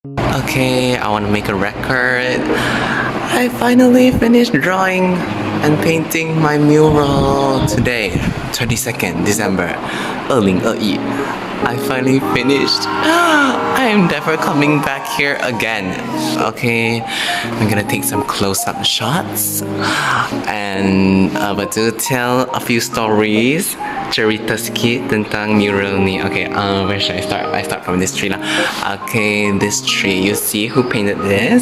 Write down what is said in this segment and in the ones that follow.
Okay, I want to make a record. I finally finished drawing and painting my mural today, 22nd December 2021. I finally finished. I am never coming back here again. Okay, I'm gonna take some close-up shots and but to tell a few stories. Cerita sikit tentang mural ni. Okay, where should I start? I start from this tree lah. Okay, this tree. You see who painted this?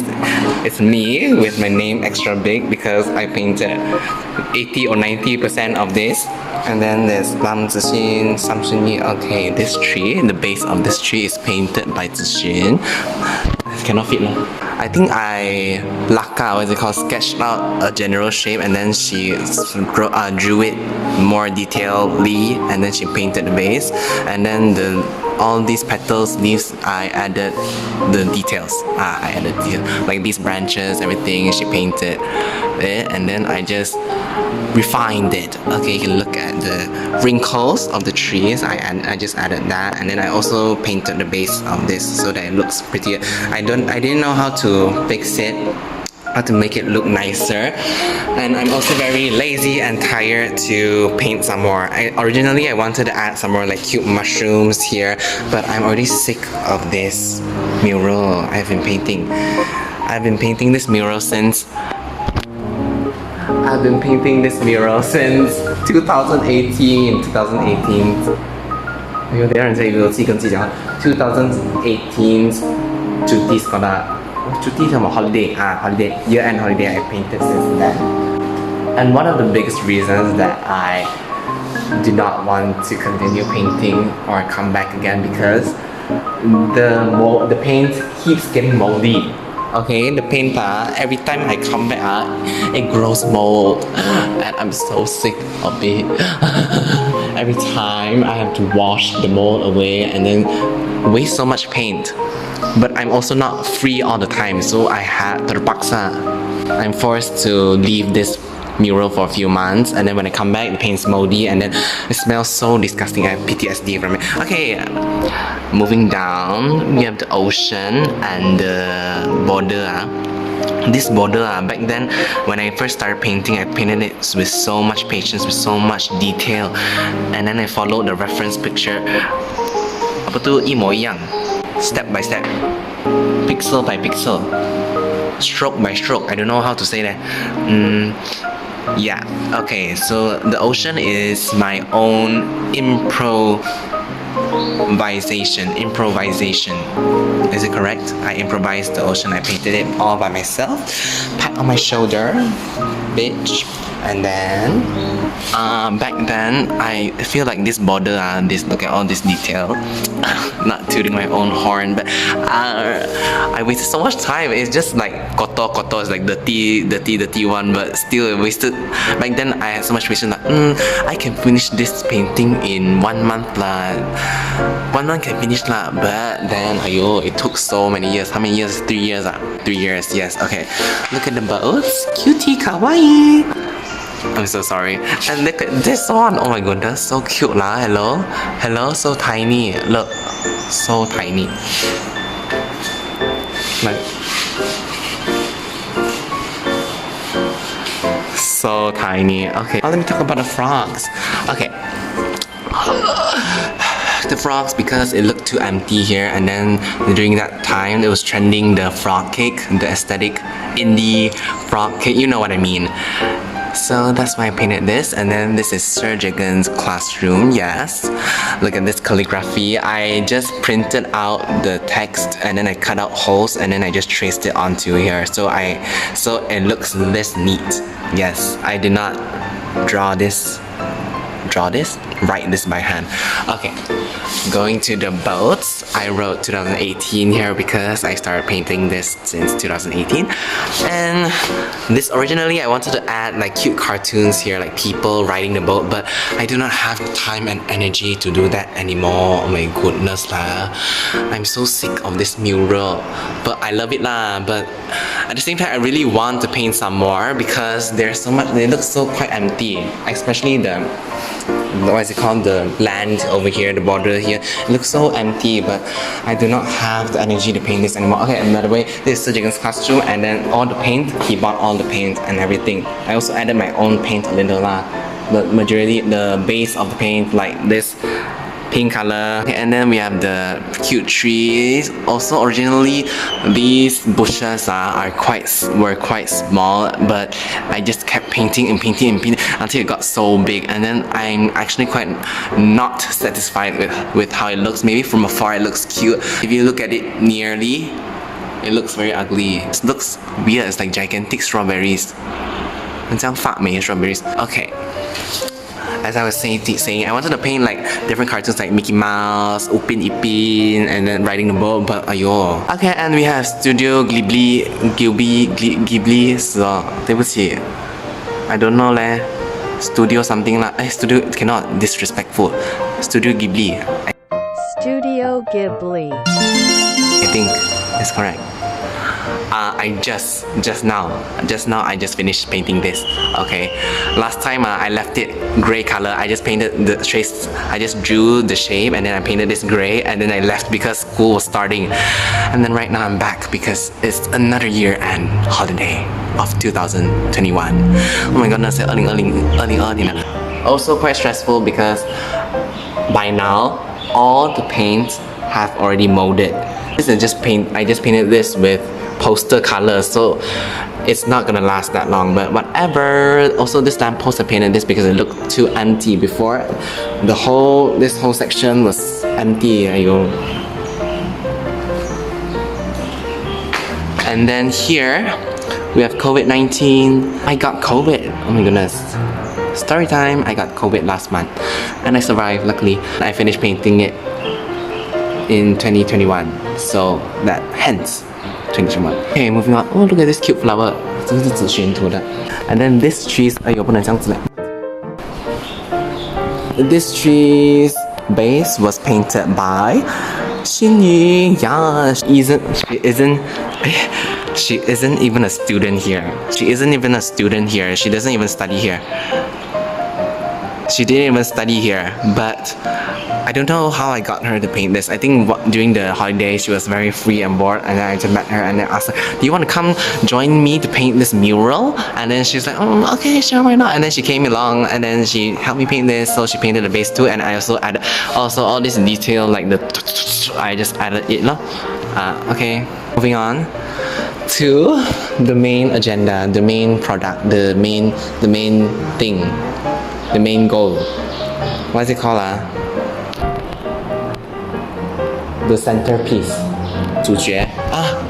It's me with my name extra big because I painted 80 or 90% of this. And then there's Lam Zixin, Samsung Yi. Okay, this tree, the base of this tree is painted by Zixin. Cannot fit lah. I think I laka, what's it called, sketched out a general shape and then she drew it more detailedly and then she painted the base and then all these petals, leaves, I added the details. I added details, like these branches, everything, she painted it and then I just refined it. Okay, you can look at the wrinkles of the trees. I just added that and then I also painted the base of this so that it looks prettier. I didn't know how to fix it, how to make it look nicer, and I'm also very lazy and tired to paint some more. Originally I wanted to add some more like cute mushrooms here, but I'm already sick of this mural I've been painting. I've been painting this mural since 2018. 哎呦，等一下人哋要知咁知就2018 Judy's gonna Judy's holiday holiday year end holiday I painted since then. And one of the biggest reasons that I did not want to continue painting or come back again because the paint keeps getting moldy. Okay, the paint every time I come back it grows mold and I'm so sick of it. Every time I have to wash the mold away and then waste so much paint. But I'm also not free all the time, so I had terpaksa. I'm forced to leave this mural for a few months and then when I come back the paint's moldy and then it smells so disgusting. I have PTSD from it. Okay, moving down, we have the ocean and the border. This border back then when I first started painting, I painted it with so much patience, with so much detail, and then I followed the reference picture. Apa tu, 一模一样, step by step, pixel by pixel, stroke by stroke. I don't know how to say that. Yeah, okay, so the ocean is my own improvisation. Is it correct? I improvised the ocean. I painted it all by myself. Pat on my shoulder, bitch. And then back then I feel like this border, look at all this detail. Not tooting my own horn, but I wasted so much time. It's just like kotor is like dirty one, but still I wasted. Back then I had so much patience like I can finish this painting in 1 month lah. 1 month can finish lah, but then it took so many years. How many years? 3 years 3 years, yes. Okay, look at the boats, cutie, kawaii. I'm so sorry. And look at this one. Oh my goodness, so cute lah. Hello, so tiny. Look, so tiny. Like so tiny. Okay, let me talk about the frogs. Okay. The frogs, because it looked too empty here, and then during that time it was trending the frog cake, the aesthetic indie frog cake, you know what I mean. So that's why I painted this, and then this is Sir Jagan's classroom. Yes, look at this calligraphy. I just printed out the text and then I cut out holes and then I just traced it onto here, so it looks this neat. Yes, I did not write this by hand. Okay, going to the boats, I wrote 2018 here because I started painting this since 2018. And this originally I wanted to add like cute cartoons here, like people riding the boat, but I do not have time and energy to do that anymore. Oh my goodness lah, I'm so sick of this mural, but I love it lah. But at the same time I really want to paint some more because there's so much, they look so quite empty, especially the what is it called, the land over here, the border here. It looks so empty, but I do not have the energy to paint this anymore. Okay, another way, this is Sejig's costume, and then all the paint, he bought all the paint and everything. I also added my own paint a little lah. The majority, the base of the paint, like this pink color. Okay, and then we have the cute trees. Also, originally these bushes were quite small, but I just kept painting and painting and painting until it got so big. And then I'm actually quite not satisfied with how it looks. Maybe from afar it looks cute. If you look at it nearly, it looks very ugly. It looks weird. It's like gigantic strawberries. 很像发霉 strawberries. Okay. As I was saying, I wanted to paint like different cartoons like Mickey Mouse, Upin Ipin, and then riding the boat, but ayo. Okay, and we have Studio Ghibli, so 对不起 I don't know leh. Studio something lah. Studio cannot disrespectful. Studio Ghibli. Studio Ghibli. I think it's correct. I just now I just finished painting this. Okay, last time I left it gray color. I just painted the trace. I just drew the shape and then I painted this gray and then I left because school was starting. And then right now I'm back because it's another year and holiday of 2021. Oh my goodness, 2020. Also quite stressful because by now all the paints have already molded. This is just paint. I just painted this with poster color, so it's not gonna last that long, but whatever. Also, this lamppost I painted this because it looked too empty before. This whole section was empty. And then here we have COVID-19. I got COVID. Oh my goodness. Story time. I got COVID last month and I survived, luckily. I finished painting it in 2021, so that hence 2021. Okay, moving on. Oh, look at this cute flower. 这个是紫萱图的. And then this tree's 哎呦不能这样子嘞. This tree's base was painted by Xinyu. Yeah, she isn't even a student here. She isn't even a student here. She doesn't even study here. She didn't even study here, but I don't know how I got her to paint this. I think during the holiday she was very free and bored, and then I just met her and then asked her, do you want to come join me to paint this mural? And then she's like, oh, okay, sure, why not? And then she came along and then she helped me paint this, so she painted the base too, and I also added all this detail like the I just added it. Okay, moving on to the main agenda, the main product, the main thing, the main goal. What is it called? The centerpiece, 主角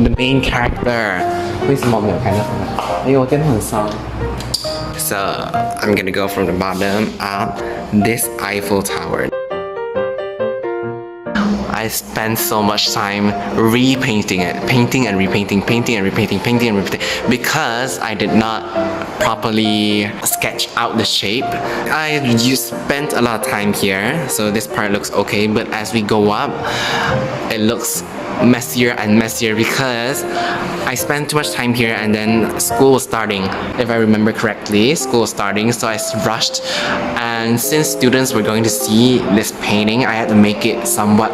the main character. 为什么没有看到？哎呦，我电话很烧。So I'm gonna go from the bottom up. This Eiffel Tower. I spent so much time repainting it, painting and repainting, because I did not properly sketch out the shape. You spent a lot of time here, so this part looks okay, but as we go up, it looks messier and messier because I spent too much time here and then school was starting. If I remember correctly, school was starting, so I rushed, and since students were going to see this painting, I had to make it somewhat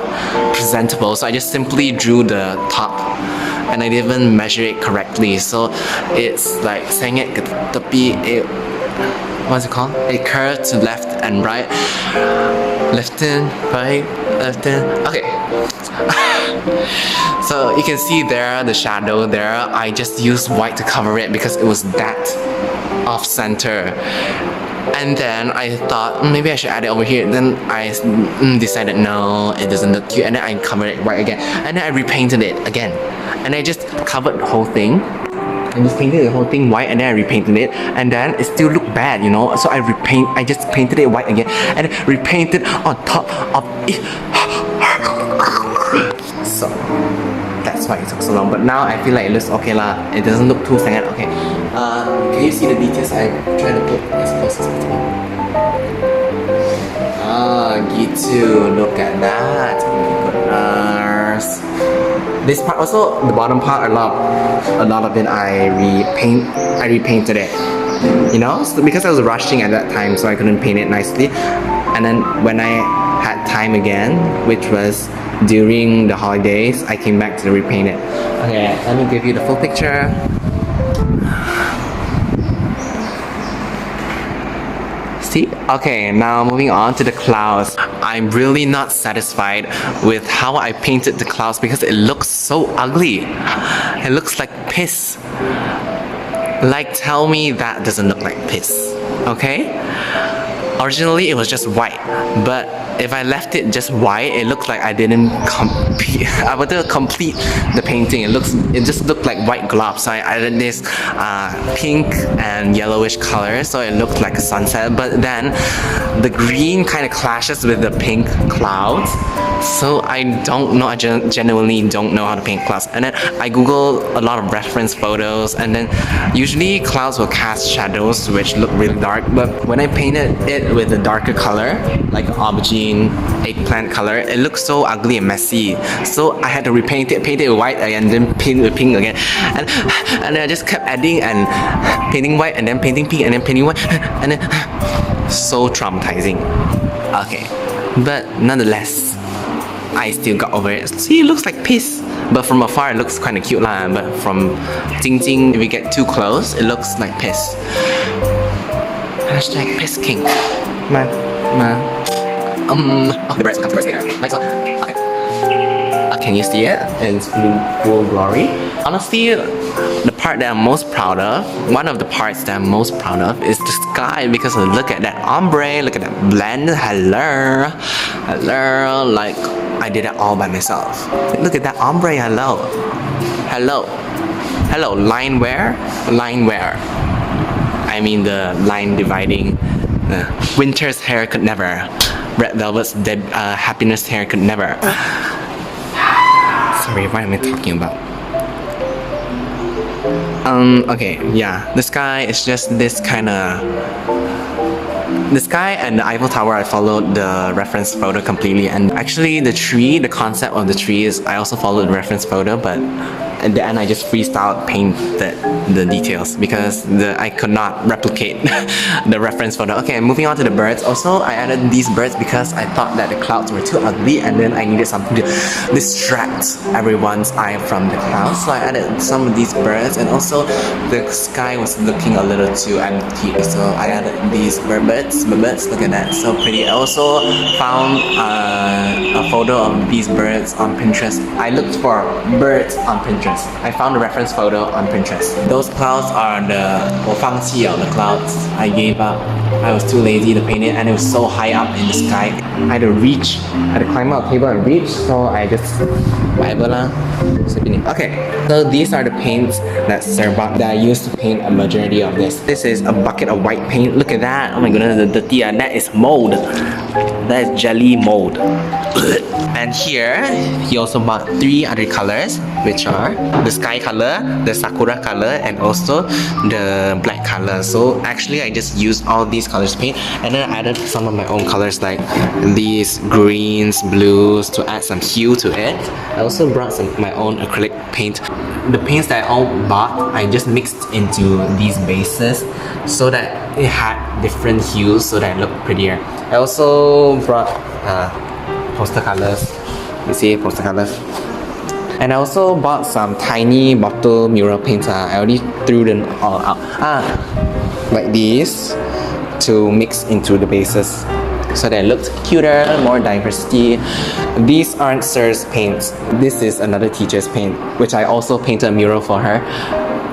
presentable, so I just simply drew the top and I didn't even measure it correctly, so it's like saying it what's it called? It curved to left and right, left in, right, left in. Okay. So you can see there, the shadow there, I just used white to cover it because it was that off center. And then I thought maybe I should add it over here. Then I decided no, it doesn't look cute, and then I covered it white again, and then I repainted it again, and I just covered the whole thing. I just painted the whole thing white and then I repainted it, and then it still looked bad, you know, so I just painted it white again and repainted on top of it. So that's why it took so long, but now I feel like it looks okay lah. It doesn't look too sad. Okay, can you see the details? I'm trying to put as close as possible. Gitu, look at that. This part also, the bottom part, a lot of it I repainted it, you know, so because I was rushing at that time, so I couldn't paint it nicely. And then when I had time again, which was during the holidays, I came back to repaint it. Okay, let me give you the full picture. See? Okay, now moving on to the clouds. I'm really not satisfied with how I painted the clouds because it looks so ugly. It looks like piss. Like, tell me that doesn't look like piss, okay? Originally it was just white, but if I left it just white, it looks like I didn't complete. I wanted to complete the painting. It just looked like white glob. So I added this pink and yellowish color, so it looked like a sunset. But then the green kind of clashes with the pink clouds. So I don't know. I genuinely don't know how to paint clouds. And then I Googled a lot of reference photos, and then usually clouds will cast shadows which look really dark. But when I painted it with a darker color, like aubergine, eggplant color, it looks so ugly and messy. So I had to repaint it, paint it with white again, then paint with pink again, and I just kept adding and painting white, and then painting pink, and then painting white, and then so traumatizing. Okay, but nonetheless, I still got over it. See, it looks like piss, but from afar it looks kind of cute lah. But from Jing, if we get too close, it looks like piss. Hashtag piss king. Man. Oh, the birds come first here. Like so. Okay. Can you see it? It's in full glory. Honestly, the part that I'm most proud of, one of the parts that I'm most proud of, is the sky, because look at that ombre, look at that blend. Hello. Like, I did it all by myself. Look at that ombre. Hello. Line wear. I mean the line dividing. Winter's hair could never. Red Velvet's happiness hair could never. Sorry, what am I talking about? Okay, yeah. The sky is just this kind of. The sky and the Eiffel Tower, I followed the reference photo completely, and actually the tree, the concept of the tree is I also followed the reference photo, but at the end I just freestyle painted the details because I could not replicate the reference photo. Okay, moving on to the birds. Also, I added these birds because I thought that the clouds were too ugly, and then I needed something to distract everyone's eye from the clouds. So I added some of these birds, and also the sky was looking a little too empty. So I added these birds. Look at that, so pretty. I also found a photo of these birds on Pinterest. I looked for birds on Pinterest. I found a reference photo on Pinterest. Those clouds are the 我放弃了 the clouds. I gave up. I was too lazy to paint it, and it was so high up in the sky. I had to climb up a table and reach, so I just whatever lah. Okay, so these are the paints that I used to paint a majority of this. This is a bucket of white paint. Look at that. Oh my goodness, the dirty. That is mold. That is jelly mold. And here, he also bought 3 other colors, which are the sky color, the sakura color, and also the black color. So actually, I just used all these colors to paint, and then I added some of my own colors like these greens, blues to add some hue to it. I also brought some my own acrylic paint. The paints that I all bought, I just mixed into these bases so that it had different hues so that it looked prettier. I also brought poster colors. You see poster colors. And I also bought some tiny bottle mural paints. I already threw them all out. Like these to mix into the bases so that it looked cuter, more diversity. These aren't Sir's paints. This is another teacher's paint, which I also painted a mural for her.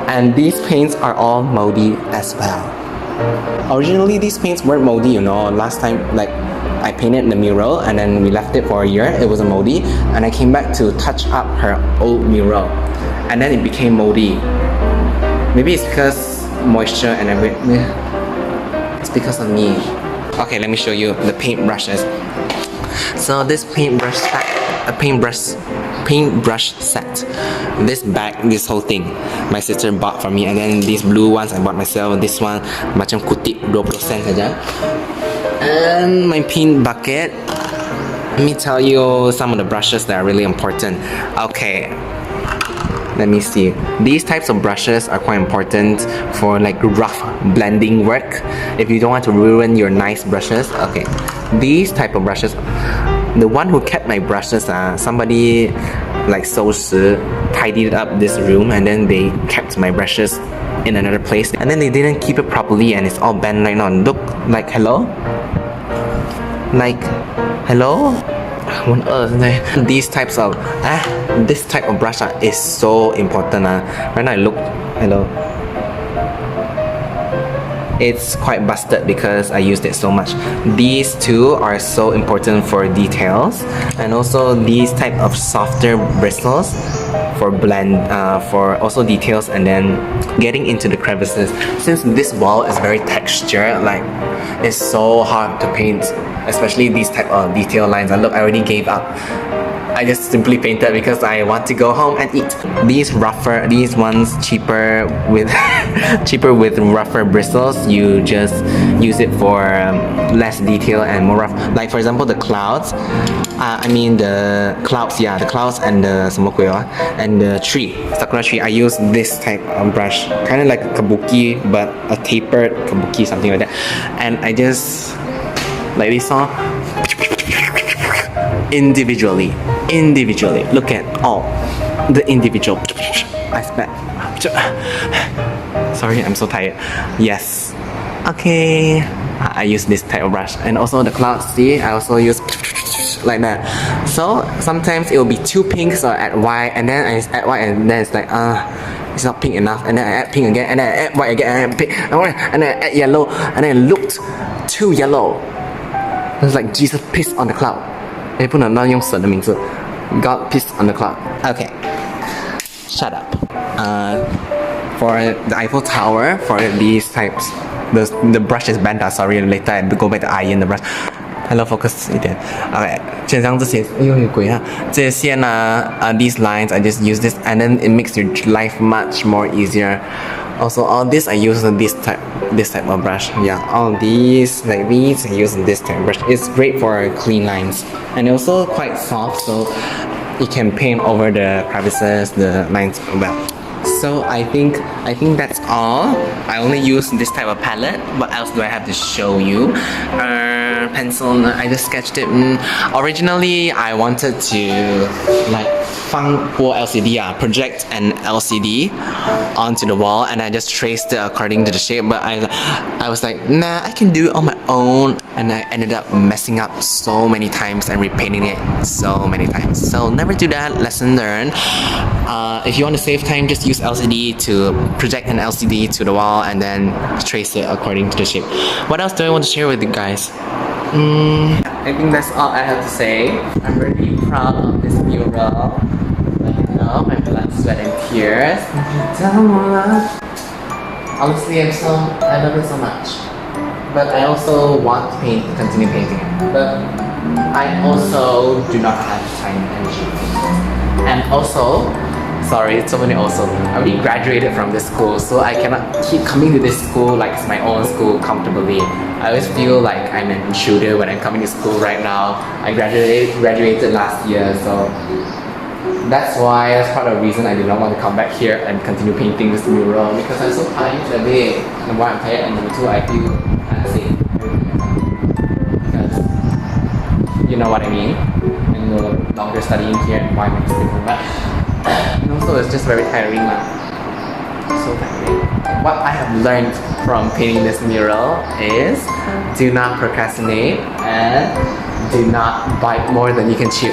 And these paints are all moldy as well. Originally, these paints weren't moldy, you know. Last time, like, I painted the mural and then we left it for a year. It wasn't moldy, and I came back to touch up her old mural, and then it became moldy. Maybe it's because moisture and everything. It's because of me. Okay, let me show you the paint brushes. So this paintbrush set, this bag, this whole thing, my sister bought for me, and then these blue ones I bought myself. This one macam kutip 20% saja. And my paint bucket. Let me tell you some of the brushes that are really important. Okay, Let me see. These types of brushes are quite important for like rough blending work. If you don't want to ruin your nice brushes, okay. These type of brushes, the one who kept my brushes, somebody like 收拾 tidied up this room and then they kept my brushes in another place and then they didn't keep it properly and it's all bent right now. Look, like hello? Like hello? On earth, these types of this type of brush is so important. Right now I look, hello, it's quite busted because I used it so much. These two are so important for details, and also these type of softer bristles for blend, for also details, and then getting into the crevices. Since this wall is very textured, like it's so hard to paint, especially these type of detail lines. And look, I already gave up. I just simply painted because I want to go home and eat. These ones cheaper with cheaper with rougher bristles. You just use it for less detail and more rough. Like for example, the clouds. I mean the clouds, yeah, the clouds and the 什么鬼啊? And the tree, sakura tree. I use this type of brush, kind of like a kabuki, but a tapered kabuki, something like that. And I just like this song. Individually, look at all the individual aspect. Sorry, I'm so tired. Yes, okay, I use this type of brush. And also the clouds, see, I also use like that. So sometimes it will be too pink, so I add white, and then I add white, and then it's like it's not pink enough, and then I add pink again, and then I add white again, and I add pink, and then I add yellow, and then it looked too yellow. It's like Jesus pissed on the cloud. 不能乱用神的名字 God pissed on the cloud. Okay, shut up. For the Eiffel Tower, for these types, the brush is bent. Sorry, later I go back to iron the brush. Hello, focus 一点 Okay, 就像这些有鬼啊这些线呢 these lines I just use this and then it makes your life much more easier. Also all this I use this type of brush. Yeah, all these like these I use this type of brush. It's great for clean lines and also quite soft, so you can paint over the crevices, the lines well. So I think that's all. I only use this type of palette. What else do I have to show you? Pencil, I just sketched it. Originally I wanted to like 放过 LCD, project an LCD onto the wall, and I just traced it according to the shape, but I was like, nah, I can do it on my own, and I ended up messing up so many times and repainting it so many times. So never do that, lesson learned. If you want to save time, just use LCD to project an LCD to the wall and then trace it according to the shape. What else do I want to share with you guys? I think that's all I have to say. I'm really proud of this mural. You know, my blood, sweat, and tears. Honestly, I love it so much. But I also want to continue painting it. But I also do not have time and energy. And also, sorry, so many also. I already graduated from this school, so I cannot keep coming to this school like it's my own school comfortably. I always feel like I'm an intruder when I'm coming to school right now. I graduated last year, so that's part of the reason I did not want to come back here and continue painting this mural, because I'm so tired today. Number one, I'm tired, and number two, I feel kind of sick. Because you know what I mean? And no longer studying here and why am I different, but and also it's just very tiring now. So tiring. What I have learned from painting this mural is do not procrastinate and do not bite more than you can chew.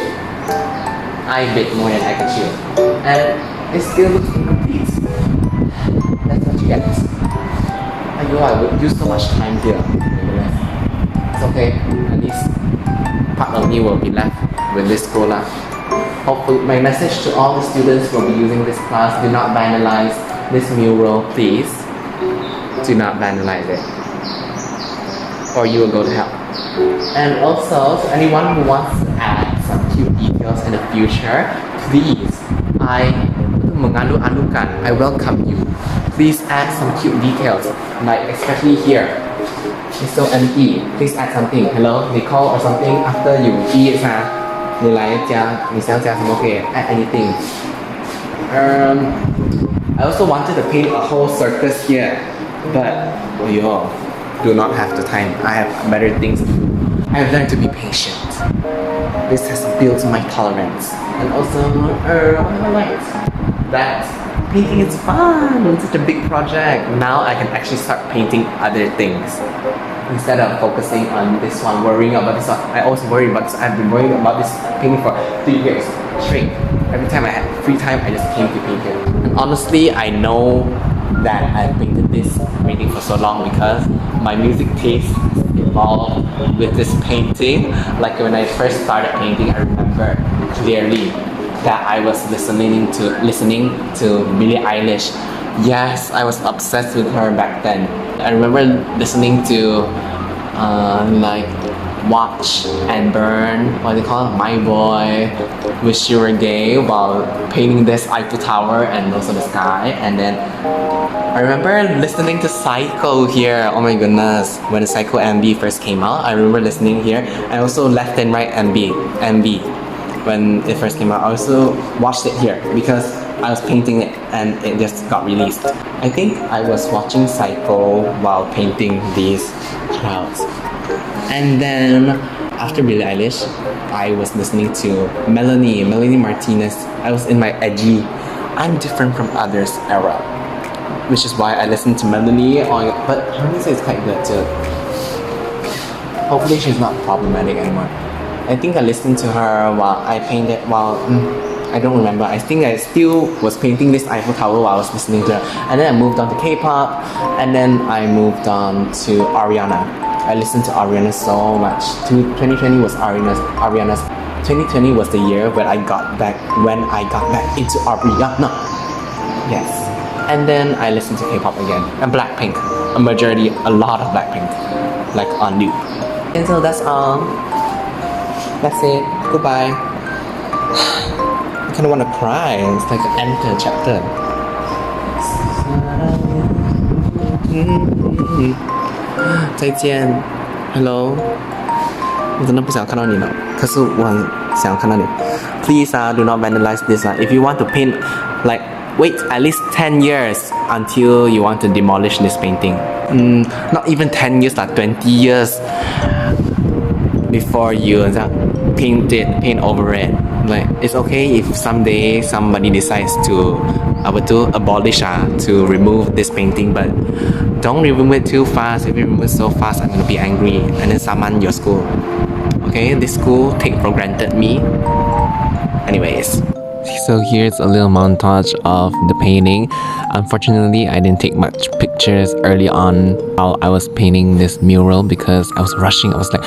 I bit more than I can chew, and it still looks incomplete. That's what you get. I would use so much time here. It's okay, at least part of me will be left with this school. Hopefully, my message to all the students who will be using this class: do not vandalize this mural, please. Do not vandalize it, or you will go to hell. And also, to anyone who wants to add some cute details in the future, please, I welcome you. Please add some cute details, like especially here. It's so empty. Please add something. Hello, Nicole or something. After you eat, 你来加，你想加什么可以 add anything. I also wanted to paint a whole circus here, but yo, do not have the time. I have better things to do. I have learned to be patient. This has built my tolerance, and also I like that painting is fun. It's such a big project. Now I can actually start painting other things instead of focusing on this one, worrying about this one. I always worry about this. I've been worrying about this painting for 3 years straight. Every time I had free time, I just paint it. And honestly, I know that I've painted this painting for so long because my music taste evolved with this painting. Like when I first started painting, I remember clearly that I was listening to Billie Eilish. Yes, I was obsessed with her back then. I remember listening to like Watch and Burn, what do they call it? My Boy, Wish You Were Gay, while painting this Eiffel Tower and also the sky. And then I remember listening to Psycho here. Oh my goodness, when the Psycho MV first came out, I remember listening here. And also Left and Right MV when it first came out. I also watched it here because I was painting it and it just got released. I think I was watching Psycho while painting these clouds. And then after Billie Eilish, I was listening to Melanie Martinez. I was in my edgy, I'm different from others era, which is why I listened to Melanie. But her music is quite good too. Hopefully she's not problematic anymore. I think I listened to her while I painted, I don't remember. I think I still was painting this Eiffel Tower while I was listening to her. And then I moved on to K-pop, and then I moved on to Ariana. I listened to Ariana so much. 2020 was Ariana's. 2020 was the year when I got back into Ariana. Yes. And then I listened to K-pop again and Blackpink. A lot of Blackpink, like on loop. And so that's all. That's it. Goodbye. I kind of want to cry. It's like an end to a chapter. 再见 Hello 我真的不想看到你了可是我很想看到你 Please do not vandalize this If you want to paint like wait at least 10 years until you want to demolish this painting not even 10 years like 20 years before you paint over it like it's okay if someday somebody decides to abolish to remove this painting but don't remove it too fast. If you remove it so fast I'm gonna be angry and then summon your school. Okay, this school take for granted me. Anyways, so here's a little montage of the painting. Unfortunately, I didn't take much pictures early on while I was painting this mural because I was rushing. I was like,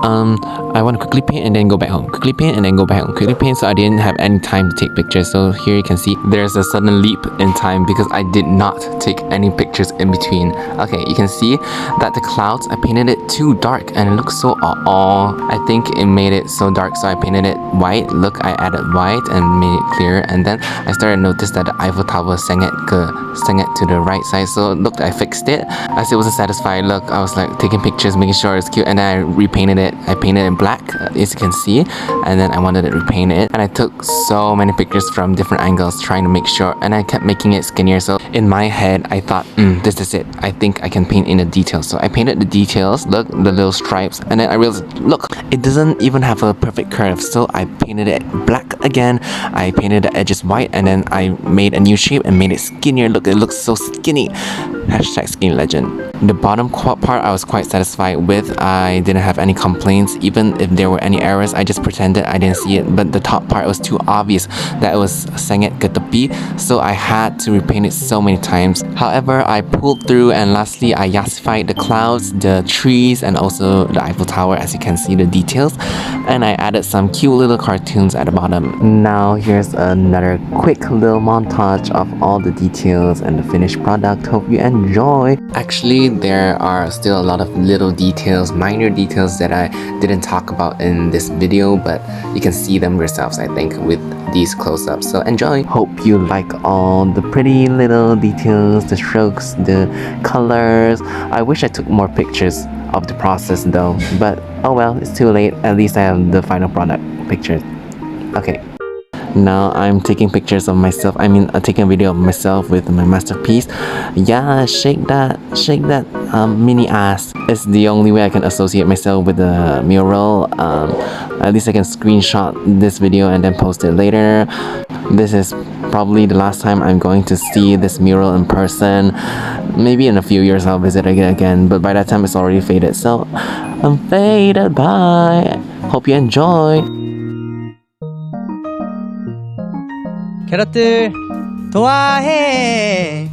I want to quickly paint and then go back home. Quickly paint and then go back home. Quickly paint, so I didn't have any time to take pictures. So here you can see there's a sudden leap in time because I did not take any pictures in between. Okay, you can see that the clouds, I painted it too dark and it looks so I think it made it so dark, so I painted it white. Look, I added white and made it clear, and then I started to notice that the Eiffel Tower sang it to the right side. So look, I fixed it. I still wasn't satisfied. Look, I was like taking pictures, making sure it's cute, and then I repainted it. I painted it in black, as you can see, and then I wanted to repaint it. And I took so many pictures from different angles, trying to make sure, and I kept making it skinnier. So in my head, I thought, this is it. I think I can paint in the details. So I painted the details, look, the little stripes, and then I realized, look, it doesn't even have a perfect curve. So I painted it black again. I painted the edges white, and then I made a new shape and made it skinnier. Look, it looks so skinny. Hashtag skinny legend. The bottom part I was quite satisfied with. I didn't have any complaints. Even if there were any errors, I just pretended I didn't see it. But the top part was too obvious that it was sangat ke tepi, so I had to repaint it so many times. However, I pulled through, and lastly I yassified the clouds, the trees, and also the Eiffel Tower, as you can see the details. And I added some cute little cartoons at the bottom. Now here's another quick little montage of all the details and the finished product. Hope you enjoy. Actually, there are still a lot of little details, minor details that I didn't talk about in this video, but you can see them yourselves, I think, with these close-ups. So enjoy. Hope you like all the pretty little details, the strokes, the colors. I wish I took more pictures of the process though, but oh well, it's too late. At least I have the final product pictures. Okay. Now I'm taking pictures of myself. Taking a video of myself with my masterpiece. Yeah, shake that mini ass. It's the only way I can associate myself with the mural. At least I can screenshot this video and then post it later. This is probably the last time I'm going to see this mural in person. Maybe in a few years I'll visit it again, but by that time it's already faded. So I'm faded. Bye. Hope you enjoy. 캐럿들 좋아해.